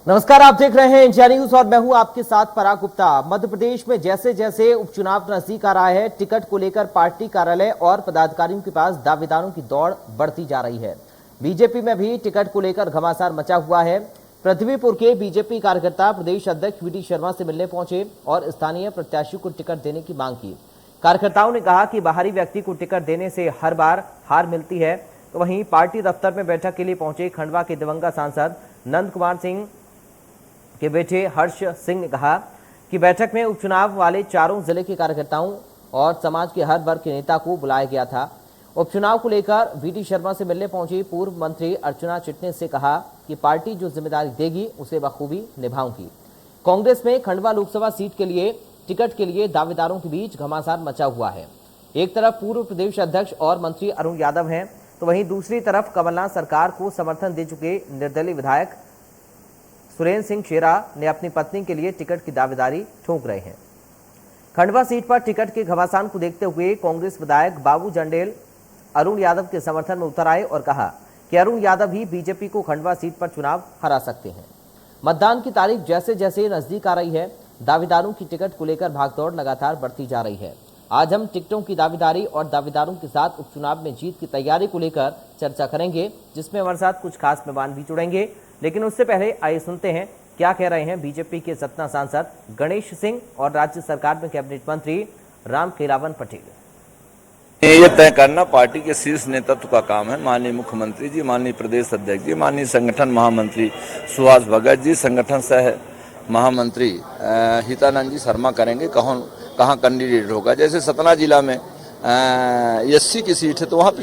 नमस्कार, आप देख रहे हैं इंडिया न्यूज और मैं हूं आपके साथ पराग गुप्ता। मध्य प्रदेश में जैसे जैसे उपचुनाव नजदीक आ रहा है, टिकट को लेकर पार्टी कार्यालय और पदाधिकारियों के पास दावेदारों की दौड़ बढ़ती जा रही है। बीजेपी में भी टिकट को लेकर घमासान मचा हुआ है। पृथ्वीपुर के बीजेपी कार्यकर्ता प्रदेश अध्यक्ष वीडी शर्मा से मिलने पहुंचे और स्थानीय प्रत्याशी को टिकट देने की मांग की। कार्यकर्ताओं ने कहा कि बाहरी व्यक्ति को टिकट देने से हर बार हार मिलती है। तो वहीं पार्टी दफ्तर में बैठक के लिए पहुंचे खंडवा के दिवंगत सांसद नंद कुमार सिंह के बेटे हर्ष सिंह ने कहा कि बैठक में उपचुनाव वाले चारों जिले के कार्यकर्ताओं और समाज के हर वर्ग के नेता को बुलाया गया था। उपचुनाव को लेकर वीडी शर्मा से मिलने पहुंची पूर्व मंत्री अर्चना चिटनिस से कहा कि पार्टी जो जिम्मेदारी देगी उसे बखूबी निभाऊंगी। कांग्रेस में खंडवा लोकसभा सीट के लिए टिकट के लिए दावेदारों के बीच घमासान मचा हुआ है। एक तरफ पूर्व प्रदेश अध्यक्ष और मंत्री अरुण यादव हैं, तो वहीं दूसरी तरफ कमलनाथ सरकार को समर्थन दे चुके निर्दलीय विधायक सुरेंद्र सिंह शेरा ने अपनी पत्नी के लिए टिकट की दावेदारी ठोक रहे हैं। खंडवा सीट पर टिकट के घमासान को देखते हुए कांग्रेस विधायक बाबू जंडेल अरुण यादव के समर्थन में उतर आए और कहा कि अरुण यादव ही बीजेपी को खंडवा सीट पर चुनाव हरा सकते हैं। मतदान की तारीख जैसे जैसे नजदीक आ रही है, दावेदारों की टिकट को लेकर भागदौड़ लगातार बढ़ती जा रही है। आज हम टिकटों की दावेदारी और दावेदारों के साथ उपचुनाव में जीत की तैयारी को लेकर चर्चा करेंगे, जिसमें हमारे साथ कुछ खास मेहमान भी जुड़ेंगे। लेकिन उससे पहले आइए सुनते हैं क्या कह रहे हैं बीजेपी के सतना सांसद गणेश सिंह और राज्य सरकार में कैबिनेट मंत्री रामखेलावन पटेल। ये तय करना पार्टी के शीर्ष नेतृत्व का काम है। माननीय मुख्यमंत्री जी, माननीय प्रदेश अध्यक्ष जी, माननीय संगठन महामंत्री सुहास भगत जी, संगठन सह महामंत्री हितानंद जी शर्मा करेंगे कहाँ कैंडिडेट होगा। जैसे सतना जिला में एससी की सीट है तो वहाँ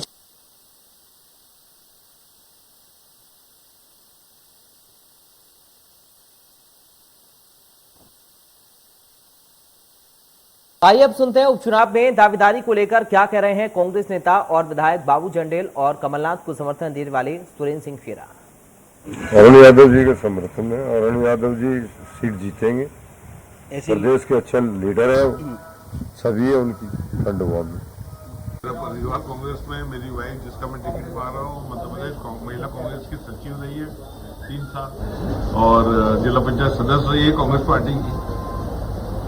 आइए अब सुनते हैं उपचुनाव में दावेदारी को लेकर क्या कह रहे हैं कांग्रेस नेता और विधायक बाबू जंडेल और कमलनाथ को समर्थन देने वाले सुरेंद्र सिंह शेरा। अरुण यादव जी का समर्थन है। अरुण यादव जी सीट जीतेंगे। प्रदेश के अच्छे लीडर है, सभी है उनकी खंडवा में। युवा कांग्रेस में मेरी वाइफ, जिसका मैं टिकट पा रहा हूँ, मध्य प्रदेश महिला कांग्रेस की सचिव रही है 3 साल और जिला पंचायत सदस्य रही है कांग्रेस पार्टी की।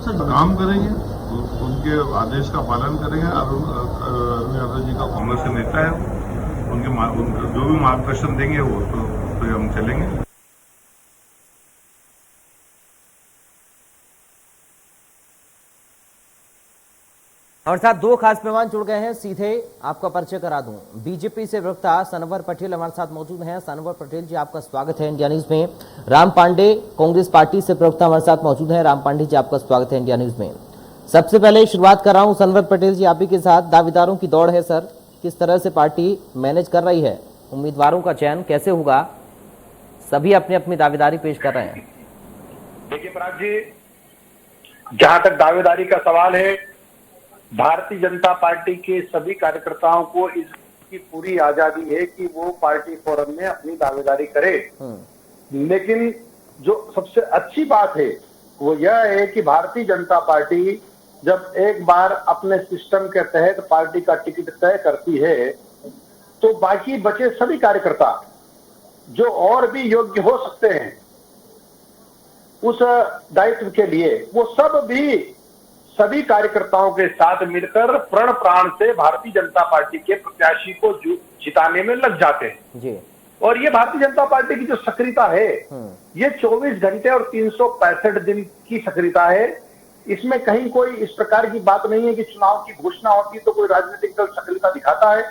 काम करेंगे, उनके आदेश का पालन करेंगे। अरुण यादव जी का कांग्रेस के नेता है, उनके जो भी मार्गदर्शन देंगे वो तो हम चलेंगे। हमारे साथ दो खास मेहमान जुड़ गए हैं, सीधे आपका परिचय करा दूं। बीजेपी से प्रवक्ता सनवर पटेल हमारे साथ मौजूद हैं। सनवर पटेल जी, आपका स्वागत है इंडिया न्यूज में। राम पांडे कांग्रेस पार्टी से प्रवक्ता हमारे साथ मौजूद हैं। राम पांडे जी, आपका स्वागत है इंडिया न्यूज में। सबसे पहले शुरुआत कर रहा हूं सनवर पटेल जी, आप ही के साथ। दावेदारों की दौड़ है सर, किस तरह से पार्टी मैनेज कर रही है? उम्मीदवारों का चयन कैसे होगा? सभी अपनी अपनी दावेदारी पेश कर रहे हैं। देखिए पराग जी, जहां तक दावेदारी का सवाल है, भारतीय जनता पार्टी के सभी कार्यकर्ताओं को इसकी पूरी आजादी है कि वो पार्टी फोरम में अपनी दावेदारी करे। लेकिन जो सबसे अच्छी बात है वो यह है कि भारतीय जनता पार्टी जब एक बार अपने सिस्टम के तहत पार्टी का टिकट तय करती है तो बाकी बचे सभी कार्यकर्ता जो और भी योग्य हो सकते हैं उस दायित्व के लिए, वो सब भी सभी कार्यकर्ताओं के साथ मिलकर प्रण प्राण से भारतीय जनता पार्टी के प्रत्याशी को जिताने में लग जाते हैं जी। और ये भारतीय जनता पार्टी की जो सक्रियता है, ये 24 घंटे और 365 दिन की सक्रियता है। इसमें कहीं कोई इस प्रकार की बात नहीं है कि चुनाव की घोषणा होती है तो कोई राजनीतिक दल सक्रियता दिखाता है,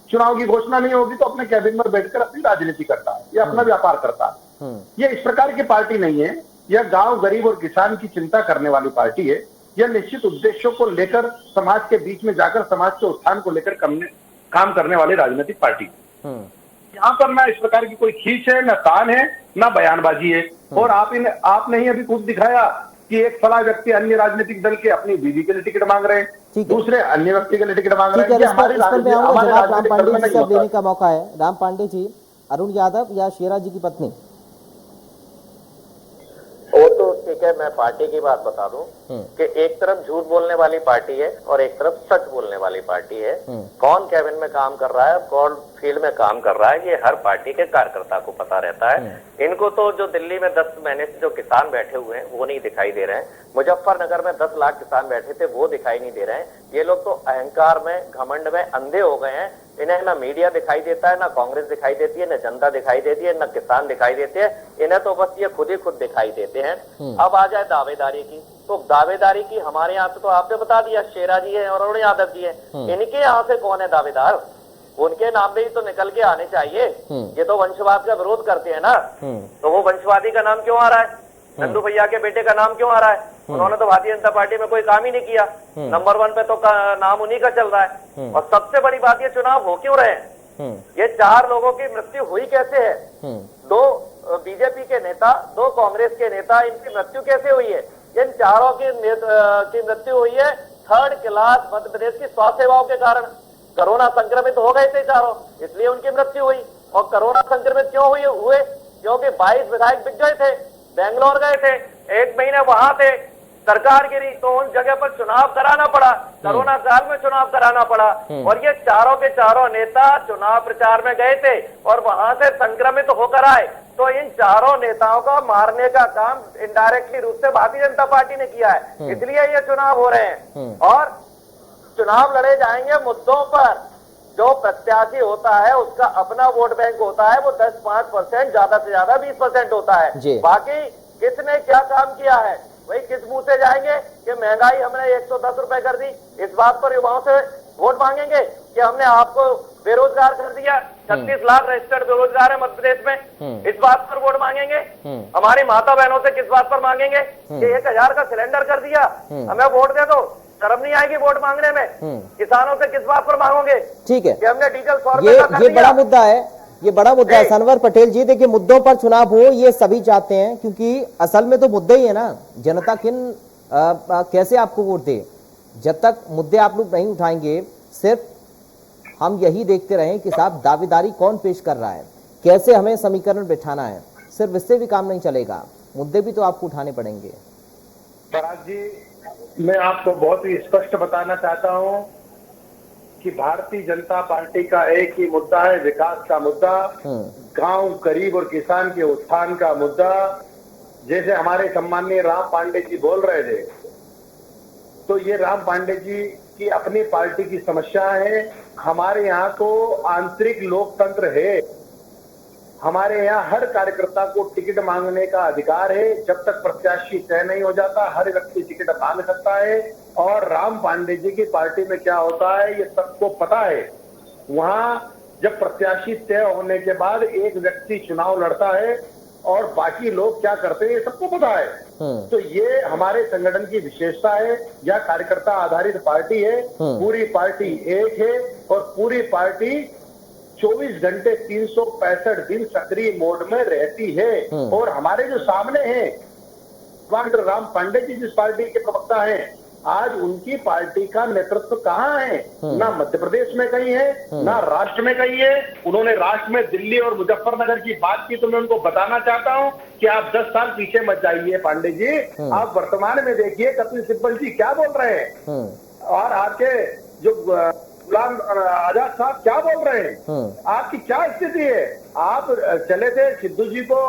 चुनाव की घोषणा नहीं होगी तो अपने कैबिनेट में बैठकर अपनी राजनीति करता है या अपना व्यापार करता है। ये इस प्रकार की पार्टी नहीं है। यह गांव, गरीब और किसान की चिंता करने वाली पार्टी है। यह निश्चित उद्देश्यों को लेकर समाज के बीच में जाकर समाज के उत्थान को लेकर काम करने वाली राजनीतिक पार्टी। यहाँ पर ना इस प्रकार की कोई खींच है, न तान है, न बयानबाजी है। और आपने ही अभी खुद दिखाया कि एक फला व्यक्ति अन्य राजनीतिक दल के अपनी बीवी के लिए टिकट मांग रहे हैं, दूसरे अन्य व्यक्ति के लिए टिकट मांग रहे हैं। राम पांडे जी से लेने का मौका है। राम पांडे जी, अरुण यादव या शेरा जी की पत्नी? वो तो ठीक है, मैं पार्टी की बात बता दूं कि एक तरफ झूठ बोलने वाली पार्टी है और एक तरफ सच बोलने वाली पार्टी है। कौन कैबिनेट में काम कर रहा है, कौन फील्ड में काम कर रहा है, ये हर पार्टी के कार्यकर्ता को पता रहता है। इनको तो जो दिल्ली में 10 महीने से जो किसान बैठे हुए हैं वो नहीं दिखाई दे रहे हैं, मुजफ्फरनगर में 10 लाख किसान बैठे थे वो दिखाई नहीं दे रहे हैं। ये लोग तो अहंकार में, घमंड में अंधे हो गए हैं। इन्हें ना मीडिया दिखाई देता है, ना कांग्रेस दिखाई देती है, ना जनता दिखाई देती है, ना किसान दिखाई देते हैं। इन्हें तो बस ये खुद ही खुद दिखाई देते हैं। अब आ जाए दावेदारी की, तो दावेदारी की हमारे यहाँ तो आपने बता दिया, शेरा जी है और अरुण यादव जी है। इनके यहाँ से कौन है दावेदार? उनके नाम भी तो निकल के आने चाहिए। ये तो वंशवाद का विरोध करते हैं ना, तो वो वंशवादी का नाम क्यों आ रहा है? नंदू भैया के बेटे का नाम क्यों आ रहा है? उन्होंने तो भारतीय जनता पार्टी में कोई काम ही नहीं किया। नंबर 1 पे तो नाम उन्हीं का चल रहा है। और सबसे बड़ी बात, ये चुनाव हो क्यों रहे हैं? ये 4 लोगों की मृत्यु हुई कैसे है? 2 बीजेपी के नेता, 2 कांग्रेस के नेता, इनकी मृत्यु कैसे हुई है? इन चारों की मृत्यु हुई है थर्ड क्लास मध्य प्रदेश की स्वास्थ्य सेवाओं के कारण। कोरोना संक्रमित हो गए थे चारों, इसलिए उनकी मृत्यु हुई। और कोरोना संक्रमित क्यों हुए? क्योंकि 22 विधायक बिक गए थे, बेंगलोर गए थे, 1 महीने वहां थे, सरकार गिरी, तो उन जगह पर चुनाव कराना पड़ा, कोरोना काल में चुनाव कराना पड़ा। और ये चारों के चारों नेता चुनाव प्रचार में गए थे और वहां से संक्रमित होकर आए। तो इन चारों नेताओं का मारने का काम इनडायरेक्टली रूप से भारतीय जनता पार्टी ने किया है, इसलिए ये चुनाव हो रहे हैं। और चुनाव लड़े जाएंगे मुद्दों पर। जो प्रत्याशी होता है उसका अपना वोट बैंक होता है, वो 10-5%, ज्यादा से ज्यादा 20% होता है। बाकी किसने क्या काम किया है, वही किस मुंह से जाएंगे कि महंगाई हमने 110 रुपए कर दी, इस बात पर युवाओं से वोट मांगेंगे कि हमने आपको बेरोजगार कर दिया, 36 लाख रजिस्टर्ड बेरोजगार है मध्य प्रदेश में, इस बात पर वोट मांगेंगे। हमारी माता बहनों से किस बात पर मांगेंगे कि 1000 का सिलेंडर कर दिया, हमें वोट दे दो? शर्म नहीं आएगी वोट मांगने में? किसानों से किस बात पर मांगोगे? ठीक है कि हमने डीजल 100 रुपए का कर दिया? ये बड़ा मुद्दा है, ये बड़ा मुद्दा है सनवर पटेल जी। देखिए, मुद्दों पर चुनाव हो ये सभी चाहते हैं, क्योंकि असल में तो मुद्दे ही है ना, जनता कैसे आपको वोट दे? जब तक मुद्दे आप लोग नहीं उठाएंगे, सिर्फ हम यही देखते रहें कि साहब दावेदारी कौन पेश कर रहा है, कैसे हमें समीकरण बिठाना है, सिर्फ इससे भी काम नहीं चलेगा, मुद्दे भी तो आपको उठाने पड़ेंगे। पराग जी, मैं आपको बहुत ही स्पष्ट बताना चाहता हूं कि भारतीय जनता पार्टी का एक ही मुद्दा है, विकास का मुद्दा, गांव, गरीब और किसान के उत्थान का मुद्दा। जैसे हमारे सम्माननीय राम पांडे जी बोल रहे थे, तो ये राम पांडे जी की अपनी पार्टी की समस्या है। हमारे यहाँ तो आंतरिक लोकतंत्र है, हमारे यहाँ हर कार्यकर्ता को टिकट मांगने का अधिकार है। जब तक प्रत्याशी तय नहीं हो जाता, हर व्यक्ति टिकट मांग सकता है। और राम पांडे जी की पार्टी में क्या होता है ये सबको पता है। वहां जब प्रत्याशी तय होने के बाद एक व्यक्ति चुनाव लड़ता है और बाकी लोग क्या करते हैं ये सबको पता है। तो ये हमारे संगठन की विशेषता है। यह कार्यकर्ता आधारित पार्टी है, पूरी पार्टी एक है और पूरी पार्टी 24 घंटे 365 दिन सक्रिय मोड में रहती है। और हमारे जो सामने हैं डॉक्टर राम पांडे जी जिस पार्टी के प्रवक्ता हैं, आज उनकी पार्टी का नेतृत्व कहाँ है? ना मध्य प्रदेश में कहीं है, ना राष्ट्र में कहीं है। उन्होंने राष्ट्र में दिल्ली और मुजफ्फरनगर की बात की, तो मैं उनको बताना चाहता हूँ कि आप 10 साल पीछे मत जाइए पांडे जी, आप वर्तमान में देखिए कपिल सिब्बल जी क्या बोल रहे हैं और आपके जो गुलाम आजाद साहब क्या बोल रहे हैं। आपकी क्या स्थिति है? आप चले थे सिद्धू जी को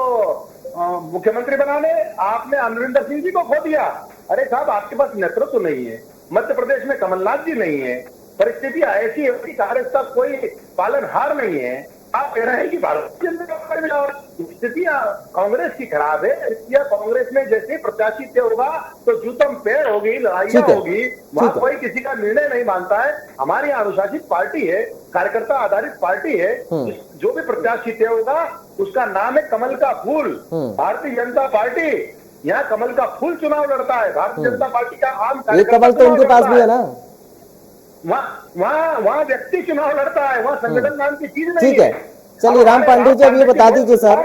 मुख्यमंत्री बनाने, आपने अमरिंदर सिंह जी को खो दिया। अरे साहब, आपके पास नेतृत्व नहीं है, मध्य प्रदेश में कमलनाथ जी नहीं है, परिस्थिति ऐसी है कि कांग्रेस का कोई पालनहार नहीं है। आप कह रहे हैं कि भारतीय जनता पार्टी में स्थितियां कांग्रेस की खराब है। या कांग्रेस में जैसे प्रत्याशी तय होगा तो जूतम पेड़ होगी, लड़ाइयां होगी, वहां कोई किसी का निर्णय नहीं मानता है। हमारी अनुशासित पार्टी है, कार्यकर्ता आधारित पार्टी है। जो भी प्रत्याशी तय होगा उसका नाम है कमल का फूल। भारतीय जनता पार्टी यहाँ कमल का फूल चुनाव लड़ता है। भारतीय जनता पार्टी का आम कमल तो उनके पास भी है ना, वहाँ व्यक्ति चुनाव लड़ता है, वहाँ संगठन नाम की चीज नहीं। ठीक है, चलिए राम पांडे जी अब ये बता दीजिए सर,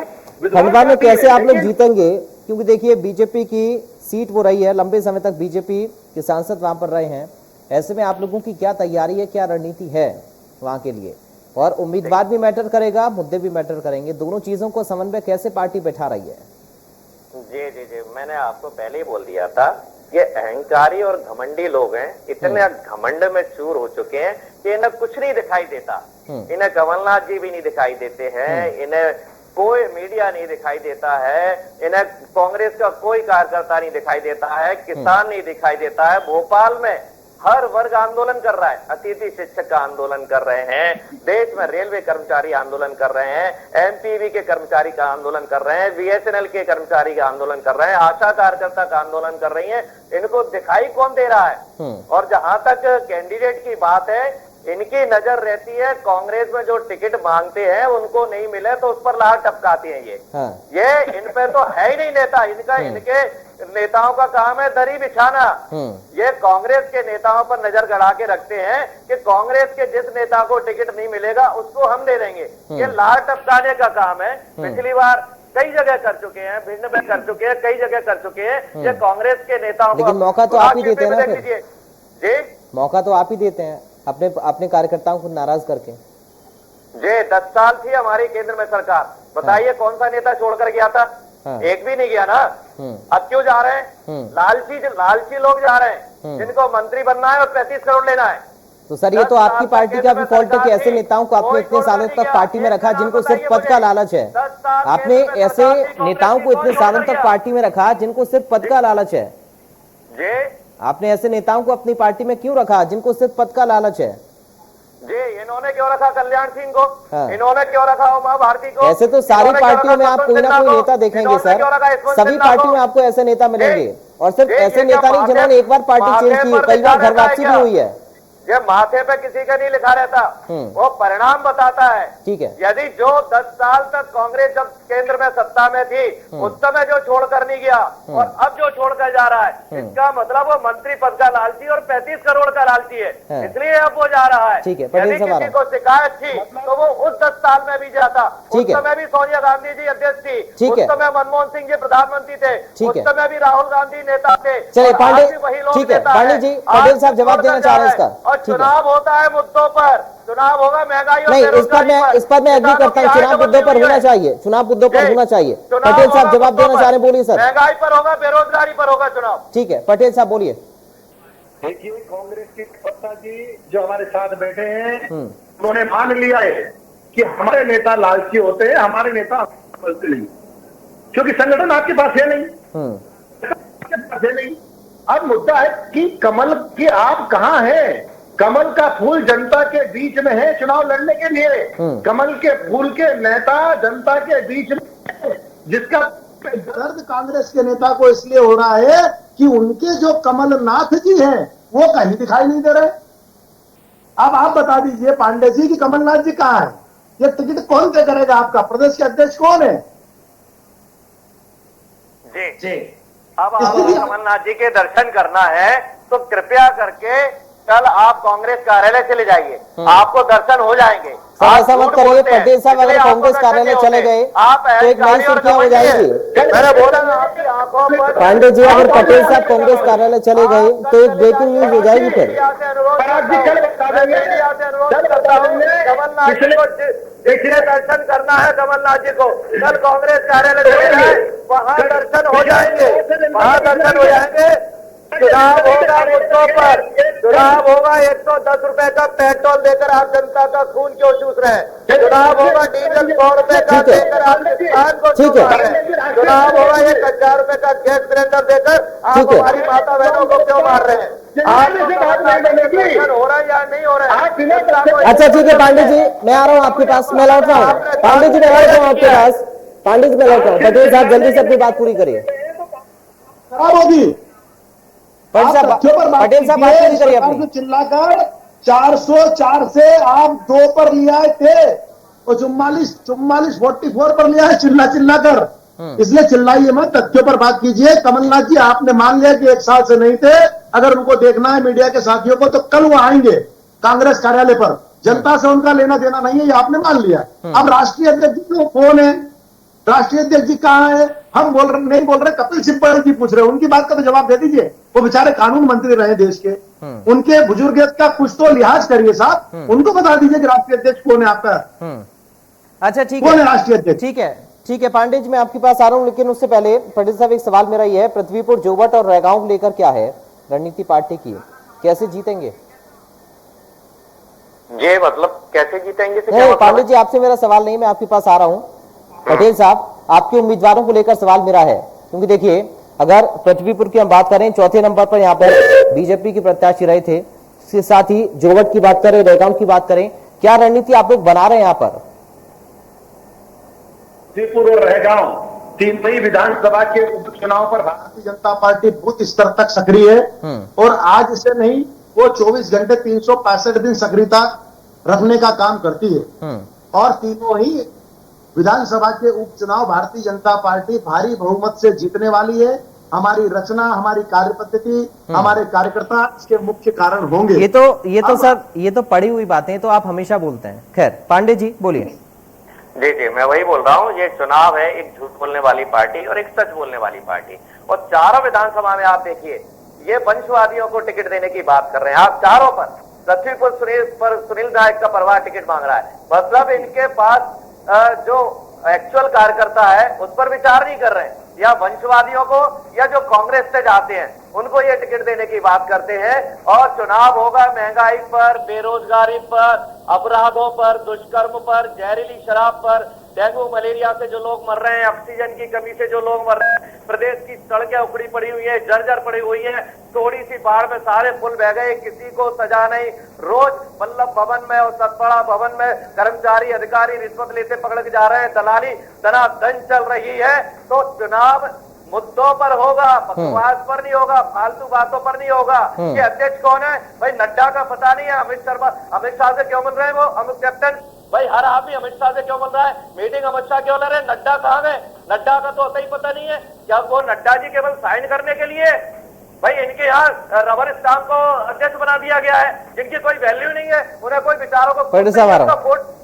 खंडवा में कैसे आप लोग जीतेंगे? क्योंकि देखिए बीजेपी की सीट वो रही है, लंबे समय तक बीजेपी के सांसद वहां पर रहे हैं। ऐसे में आप लोगों की क्या तैयारी है, क्या रणनीति है वहां के लिए? और उम्मीदवार भी मैटर करेगा, मुद्दे भी मैटर करेंगे, दोनों चीजों को समन्वय कैसे पार्टी बैठा रही है? जी जी जी, मैंने आपको पहले ही बोल दिया था, ये अहंकारी और घमंडी लोग हैं, इतने घमंड में चूर हो चुके हैं कि इन्हें कुछ नहीं दिखाई देता। इन्हें कमलनाथ जी भी नहीं दिखाई देते हैं, इन्हें कोई मीडिया नहीं दिखाई देता है, इन्हें कांग्रेस का कोई कार्यकर्ता नहीं दिखाई देता है, किसान नहीं दिखाई देता है। भोपाल में हर वर्ग आंदोलन कर रहा है, अतिथि शिक्षक का आंदोलन कर रहे हैं, देश में रेलवे कर्मचारी आंदोलन कर रहे हैं, एमपीवी के कर्मचारी का आंदोलन कर रहे हैं, बीएसएनएल के कर्मचारी का आंदोलन कर रहे हैं, आशा कार्यकर्ता का आंदोलन कर रही हैं। इनको दिखाई कौन दे रहा है? और जहां तक कैंडिडेट की बात है, इनकी नजर रहती है कांग्रेस में जो टिकट मांगते हैं उनको नहीं मिले तो उस पर लार टपकाती हैं ये इन पे तो है ही नहीं नेता। इनके नेताओं का काम है दरी बिछाना। ये कांग्रेस के नेताओं पर नजर गड़ा के रखते हैं कि कांग्रेस के जिस नेता को टिकट नहीं मिलेगा उसको हम दे देंगे। ये लार टपकाने का काम है। पिछली बार कई जगह कर चुके हैं, भिन्न में कर चुके हैं, कई जगह कर चुके हैं। ये कांग्रेस के नेताओं को, लेकिन मौका तो आप ही देते हैं ना फिर। जी, मौका तो आप ही देते हैं अपने कार्यकर्ताओं को नाराज करके। जी, 10 साल थी हमारी केंद्र में सरकार, बताइए कौन सा नेता छोड़कर गया था? एक भी नहीं गया ना। अब क्यों जा रहे हैं? लालची लोग जा रहे हैं जिनको मंत्री बनना है और 35 करोड़ लेना है। तो सर ये तो आपकी पार्टी का भी फॉल्ट है कि ऐसे नेताओं को आपने इतने सालों तक पार्टी में रखा जिनको सिर्फ पद का लालच है। आपने ऐसे नेताओं को इतने सालों तक पार्टी में रखा जिनको सिर्फ पद का लालच है। आपने ऐसे नेताओं को अपनी पार्टी में क्यों रखा जिनको सिर्फ पद का लालच है? जी, इन्होंने क्यों रखा कल्याण सिंह को? इन्होंने क्यों रखा उमा भारती को? ऐसे तो सारी पार्टियों में आप कोई ना कोई नेता देखेंगे सर, सभी पार्टियों में आपको ऐसे नेता मिलेंगे। और सिर्फ ऐसे नेता नहीं जिन्होंने एक बार पार्टी चेंज की है, कई बार घर वापसी भी हुई है। ये माथे पे किसी का नहीं लिखा रहता, वो परिणाम बताता है। ठीक है। यदि जो 10 साल तक कांग्रेस जब केंद्र में सत्ता में थी उस समय जो छोड़कर नहीं गया और अब जो छोड़कर जा रहा है, इसका मतलब वो मंत्री पद का लालची और 35 करोड़ का लालची है, इसलिए अब वो जा रहा है। ठीक है, यदि किसी को शिकायत थी तो वो उस 10 साल में भी जाता। उस समय भी सोनिया गांधी जी अध्यक्ष थी, उस समय मनमोहन सिंह जी प्रधानमंत्री थे, उस समय भी राहुल गांधी नेता थे। चलिए पांडे, ठीक है पांडे जी, पटेल साहब जवाब देना चाह रहे हैं इसका। चुनाव होता है मुद्दों पर, चुनाव होगा महंगाई और नहीं, इस पर मैं एग्री करता हूँ, चुनाव मुद्दों पर होना चाहिए, चुनाव मुद्दों पर होना चाहिए। पटेल साहब जवाब देना चाह रहे हैं, बोलिए सर। महंगाई पर होगा, बेरोजगारी पर होगा चुनाव। ठीक है, पटेल साहब बोलिए। देखिए, कांग्रेस के प्रवक्ता जी जो हमारे साथ बैठे हैं उन्होंने मान लिया है कि हमारे नेता लालची होते हैं, हमारे नेता बोलते नहीं, क्योंकि संगठन आपके पास है नहीं। अब मुद्दा है कि कमल की आप कहाँ हैं? कमल का फूल जनता के बीच में है चुनाव लड़ने के लिए। कमल के फूल के नेता जनता के बीच में, जिसका दर्द कांग्रेस के नेता को इसलिए हो रहा है कि उनके जो कमलनाथ जी हैं वो कहीं दिखाई नहीं दे रहे। अब आप बता दीजिए पांडे जी कि कमलनाथ जी कहाँ है? ये टिकट कौन तय करेगा? आपका प्रदेश के अध्यक्ष कौन है? जी, अब आपको कमलनाथ जी के दर्शन करना है तो कृपया करके कल आप कांग्रेस कार्यालय चले जाइए, आपको दर्शन हो जाएंगे। ऐसा मत करिए, पटेल साहब अगर कांग्रेस कार्यालय चले गए तो एक नई सुर्खियां हो जाएगी। मैंने बोला ना आपकी आंखों पर। पांडे जी, अगर पटेल साहब कांग्रेस कार्यालय चले गए तो एक ब्रेकिंग न्यूज हो जाएगी फिर। कमलनाथ जी को देखिए, दर्शन करना है कमलनाथ जी को, कल कांग्रेस कार्यालय चले जाए, वहाँ दर्शन हो जाएंगे। चुनाव होगा मुद्दों पर, चुनाव होगा। 110 रुपए का पेट्रोल देकर आप जनता का खून क्यों चूस रहे हैं? चुनाव होगा डीजल 100 रुपए का देकर आप किसान को क्यों मार रहे हैं? चुनाव होगा 1000 रुपए का गैस सिलेंडर देकर आप हमारी माता बहनों को क्यों मार रहे हैं? हो रहा है या नहीं हो रहा है? अच्छा ठीक है पांडे जी, मैं आ रहा हूँ आपके पास, मैं लौट रहा हूँ। पांडे जी मैं लौट रहा हूँ आपके पास, पांडे जी मैं लौट रहा हूँ। पटेल साहब जल्दी से अपनी बात पूरी करिए। खराब होगी। पटेल साहब बात पूरी करिए अपनी। चिल्लाकर 404 से आप 2 पर ले आए थे और 44 पर ले आए चिल्ला कर। इसलिए चिल्लाइए मत, तथ्यों पर बात कीजिए। कमलनाथ जी, आपने मान लिया कि 1 साल से नहीं थे। अगर उनको देखना है मीडिया के साथियों को तो कल वो आएंगे कांग्रेस कार्यालय पर। जनता से उनका लेना देना नहीं है, ये आपने मान लिया। अब राष्ट्रीय अध्यक्ष जी कौन है? राष्ट्रीय अध्यक्ष जी कहाँ है? हम नहीं बोल रहे, कपिल सिब्बल जी पूछ रहे हैं, उनकी बात का तो जवाब दे दीजिए। वो बेचारे कानून मंत्री रहे देश के, उनके बुजुर्गियत का कुछ तो लिहाज करिए साहब। उनको बता दीजिए कि राष्ट्रीय अध्यक्ष कौन है आपका। अच्छा ठीक है, कौन है राष्ट्रीय अध्यक्ष? ठीक है ठीक है पांडे जी, मैं आपके पास आ रहा हूं, लेकिन उससे पहले पटेल साहब एक सवाल मेरा ये है, पृथ्वीपुर, जोवट और रैगांव को लेकर क्या है रणनीति पार्टी की, कैसे जीतेंगे? ये मतलब कैसे जीतेंगे से क्या नहीं मतलब पांडे है? जी, आपसे मेरा सवाल नहीं, मैं आपके पास आ रहा हूं। पटेल साहब, आपके उम्मीदवारों को लेकर सवाल मेरा है, क्योंकि देखिए अगर पृथ्वीपुर की हम बात करें, चौथे नंबर पर यहाँ पर बीजेपी के प्रत्याशी रहे थे, इसके साथ ही जोवट की बात करें, रैगांव की बात करें, क्या रणनीति आप लोग बना रहे हैं यहाँ पर? पृथ्वीपुर और रैगांव तीनों ही विधानसभा के उपचुनाव पर भारतीय जनता पार्टी बूथ स्तर तक सक्रिय है और आज से नहीं, वो 24 घंटे 365 दिन सक्रियता रखने का काम करती है और तीनों ही विधानसभा के उपचुनाव भारतीय जनता पार्टी भारी बहुमत से जीतने वाली है। हमारी रचना, हमारी कार्य पद्धति, हमारे कार्यकर्ता इसके मुख्य कारण होंगे। ये तो सर, ये तो पड़ी हुई बातें तो आप हमेशा बोलते हैं। खैर पांडे जी बोलिए। जी, मैं वही बोल रहा हूँ, ये चुनाव है एक झूठ बोलने वाली पार्टी और एक सच बोलने वाली पार्टी। और चारों विधानसभा में आप देखिए, ये वंशवादियों को टिकट देने की बात कर रहे हैं आप चारों पर। पृथ्वीपुर सुनील नायक का परिवार टिकट मांग रहा है, मतलब इनके पास जो एक्चुअल कार्यकर्ता है उस पर विचार नहीं कर रहे हैं, या वंशवादियों को या जो कांग्रेस से जाते हैं उनको ये टिकट देने की बात करते हैं। और चुनाव होगा महंगाई पर, बेरोजगारी पर, अपराधों पर, दुष्कर्म पर, जहरीली शराब पर, डेंगू मलेरिया से जो लोग मर रहे हैं, ऑक्सीजन की कमी से जो लोग मर रहे हैं, प्रदेश की सड़कें उखड़ी पड़ी हुई है, जर्जर पड़ी हुई है, थोड़ी सी बाढ़ में सारे पुल बह गए, किसी को सजा नहीं। रोज वल्लभ भवन में और सतपाड़ा भवन में कर्मचारी अधिकारी रिश्वत लेते पकड़ के जा रहे हैं, दलाली दनादन चल रही है। तो चुनाव मुद्दों पर होगा, बकवास पर नहीं होगा, फालतू बातों पर नहीं होगा। ये अध्यक्ष कौन है भाई? नड्डा का पता नहीं है? अमित शाह से क्यों मिल रहे हैं वो? अमित कैप्टन भाई, हर आदमी अमित शाह से क्यों मिल रहा है? मीटिंग अमित शाह क्यों ले रहे हैं? नड्डा कहाँ गए? नड्डा का तो होता ही पता नहीं है। क्या वो नड्डा जी केवल साइन करने के लिए? भाई इनके यहाँ रबर स्टाम्प को अध्यक्ष बना दिया गया है, जिनकी कोई वैल्यू नहीं है, उन्हें कोई विचारों को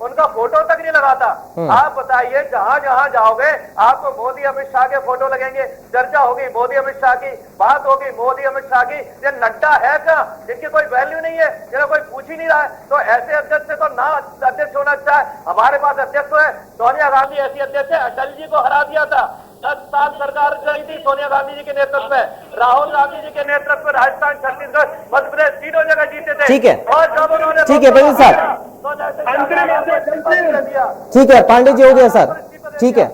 उनका फोटो तक नहीं लगाता। आप बताइए, जहां जहां जाओगे आपको मोदी अमित शाह के फोटो लगेंगे, चर्चा होगी मोदी अमित शाह की, बात होगी मोदी अमित शाह की। ये नड्डा है क्या जिनकी कोई वैल्यू नहीं है, जिन्हें कोई पूछ ही नहीं रहा है? तो ऐसे अध्यक्ष से तो ना अध्यक्ष होना अच्छा है। हमारे पास अध्यक्ष है, सोनिया गांधी ऐसी अध्यक्ष है, अटल जी को हरा दिया था, 10 साल सरकार चली थी सोनिया गांधी जी के नेतृत्व में, राहुल गांधी जी के नेतृत्व में राजस्थान, छत्तीसगढ़, मध्य प्रदेश तीनों जगह जीते थे। ठीक है, और जब उन्होंने ठीक है पटेल साहब, ठीक है पांडे जी, हो गया सर, ठीक है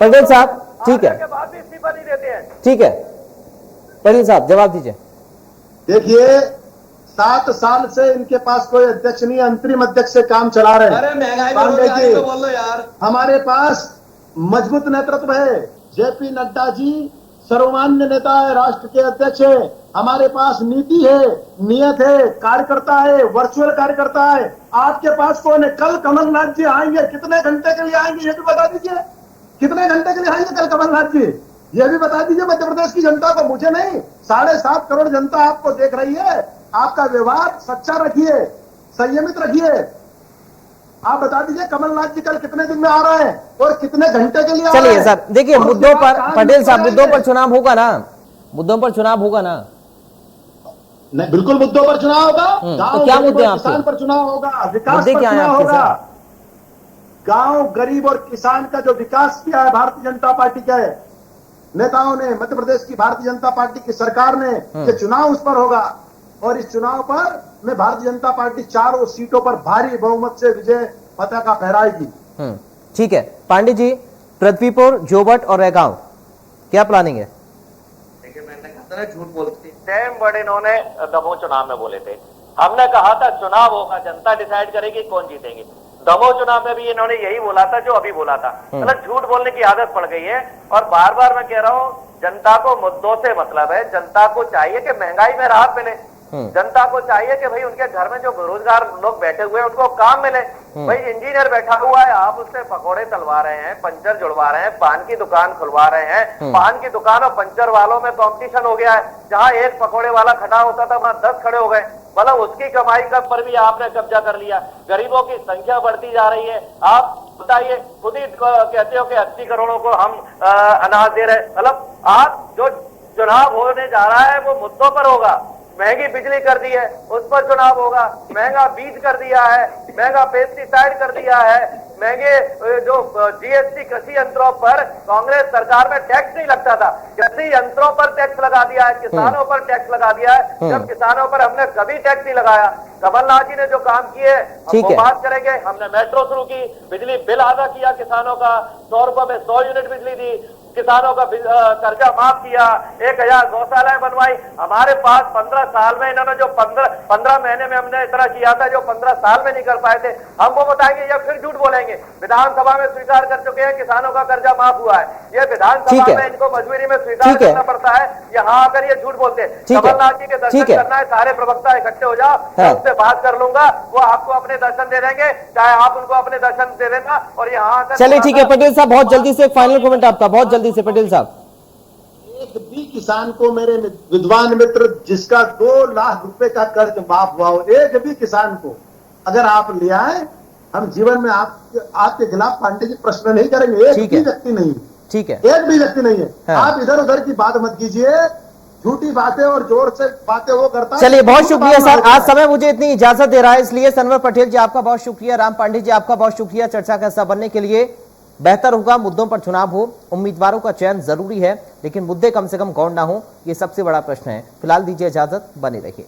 पटेल साहब, ठीक है, बाद भी इस्तीफा नहीं देते हैं। ठीक है पटेल साहब जवाब दीजिए। देखिए 7 साल से इनके पास कोई अध्यक्ष नहीं है, अंतरिम अध्यक्ष से काम चला रहे हैं। अरे महंगाई पांडे जी, बोल लो यार। हमारे पास मजबूत नेतृत्व है। जेपी नड्डा जी सर्वमान्य नेता है, राष्ट्र के अध्यक्ष है। हमारे पास नीति है, नियत है, कार्यकर्ता है, वर्चुअल कार्यकर्ता है। आपके पास कौन है? कल कमलनाथ जी आएंगे, कितने घंटे के लिए आएंगे ये भी बता दीजिए। कितने घंटे के लिए आएंगे कल कमलनाथ जी, ये भी बता दीजिए मध्य प्रदेश की जनता को, मुझे नहीं। 7.5 करोड़ जनता आपको देख रही है। आपका व्यवहार सच्चा रखिए, संयमित रखिए। आप बता दीजिए कमलनाथ जी कल कितने दिन में आ रहे हैं और कितने घंटे के लिए आ रहे चलिए हैं? सर, देखिए और मुद्दों उसके पर बाद पटेल साहब, कहाँ मुद्दों पर निकलेंगे? चुनाव होगा ना, मुद्दों पर चुनाव होगा ना? नहीं, बिल्कुल मुद्दों पर चुनाव होगा। तो क्या मुद्दे हैं आपके? किसान पर चुनाव होगा, विकास मुद्दे पर क्या हैं चुनाव आपके होगा। सर? गांव, गरीब और किसान का जो विकास किया है भारतीय जनता पार्टी के नेताओं ने, मध्य प्रदेश की भारतीय जनता पार्टी की सरकार ने, ये चुनाव उस पर होगा। और इस चुनाव पर में भारतीय जनता पार्टी चारों सीटों पर भारी बहुमत से विजय पताका फहराएगी। ठीक है पांडे जी, पृथ्वीपुर, जोवट और रैगांव क्या प्लानिंग है? देखिए मैंने कहा था झूठ बोलती। सेम वर्ड इन्होंने दमोह चुनाव में बोले थे। हमने कहा था चुनाव होगा, जनता डिसाइड करेगी कौन जीतेंगे। दमोह चुनाव में भी इन्होंने यही बोला था जो अभी बोला था। मतलब झूठ बोलने की आदत पड़ गई है। और बार बार मैं कह रहा हूँ, जनता को मुद्दों से मतलब है। जनता को चाहिए कि महंगाई में राहत मिले, जनता को चाहिए कि भाई उनके घर में जो बेरोजगार लोग बैठे हुए हैं उनको काम मिले। भाई इंजीनियर बैठा हुआ है, आप उससे पकौड़े तलवा रहे हैं, पंचर जुड़वा रहे हैं, पान की दुकान खुलवा रहे हैं। पान की दुकान और पंचर वालों में कंपटीशन हो गया है। जहां एक पकौड़े वाला खड़ा होता था वहां 10 खड़े हो गए। मतलब उसकी कमाई का पर भी आपने कब्जा कर लिया। गरीबों की संख्या बढ़ती जा रही है। आप बताइए, खुद ही कहते हो कि 80 करोड़ों को हम अनाज दे रहे हैं। मतलब आप जो चुनाव होने जा रहा है वो मुद्दों पर होगा। महंगी बिजली कर दी है, उस पर चुनाव होगा। महंगा बीज कर दिया है, महंगा पेस्टिसाइड कर दिया है, महंगे जो जीएसटी कृषि यंत्रों पर कांग्रेस सरकार में टैक्स नहीं लगता था, कृषि यंत्रों पर टैक्स लगा दिया है, किसानों पर टैक्स लगा दिया है, जब किसानों पर हमने कभी टैक्स नहीं लगाया। कमलनाथ जी ने जो काम किए हम वो बात करेंगे। हमने मेट्रो शुरू की, बिजली बिल आधा किया किसानों का, 100 रुपए में 100 यूनिट बिजली दी, किसानों का कर्जा माफ किया, 1000 गौशालाएं बनवाई। हमारे पास 15 साल में इन्होंने जो 15 महीने में हमने इतना किया था जो 15 साल में नहीं कर पाए थे, हम वो बताएंगे या फिर झूठ बोलेंगे। विधानसभा में स्वीकार कर चुके हैं किसानों का कर्जा माफ हुआ है, ये विधानसभा में इनको मजबूरी में स्वीकार करना पड़ता है, यहाँ आकर ये झूठ बोलते हैं। कमलनाथ जी के दर्शन करना है, सारे प्रवक्ता इकट्ठे हो जाओ, उससे बात कर लूंगा, वो आपको अपने दर्शन दे देंगे, चाहे आप उनको अपने दर्शन दे देना। और यहाँ आकर चलिए ठीक है पटेल साहब, बहुत जल्दी से एक फाइनल कमेंट आपका, बहुत जल्दी से पटेल साहब। एक भी किसान को, मेरे विद्वान मित्र, जिसका 2 लाख रुपए का कर्ज माफ हुआ हो, एक भी किसान को अगर आप ले आए, हम जीवन में आपके खिलाफ पांडे जी प्रश्न नहीं करेंगे। एक भी व्यक्ति नहीं, ठीक है, एक भी व्यक्ति नहीं है। आप इधर उधर की बात मत कीजिए, झूठी बातें और जोर से बातें वो करता है। चलिए बहुत शुक्रिया सर, आज समय मुझे इतनी इजाजत दे रहा है, इसलिए सनवर पटेल जी आपका बहुत शुक्रिया, राम पांडे जी आपका बहुत शुक्रिया। चर्चा का हिस्सा बनने के लिए। बेहतर होगा मुद्दों पर चुनाव हो, उम्मीदवारों का चयन जरूरी है, लेकिन मुद्दे कम से कम गौण ना हो, ये सबसे बड़ा प्रश्न है। फिलहाल दीजिए इजाजत, बने रहिए।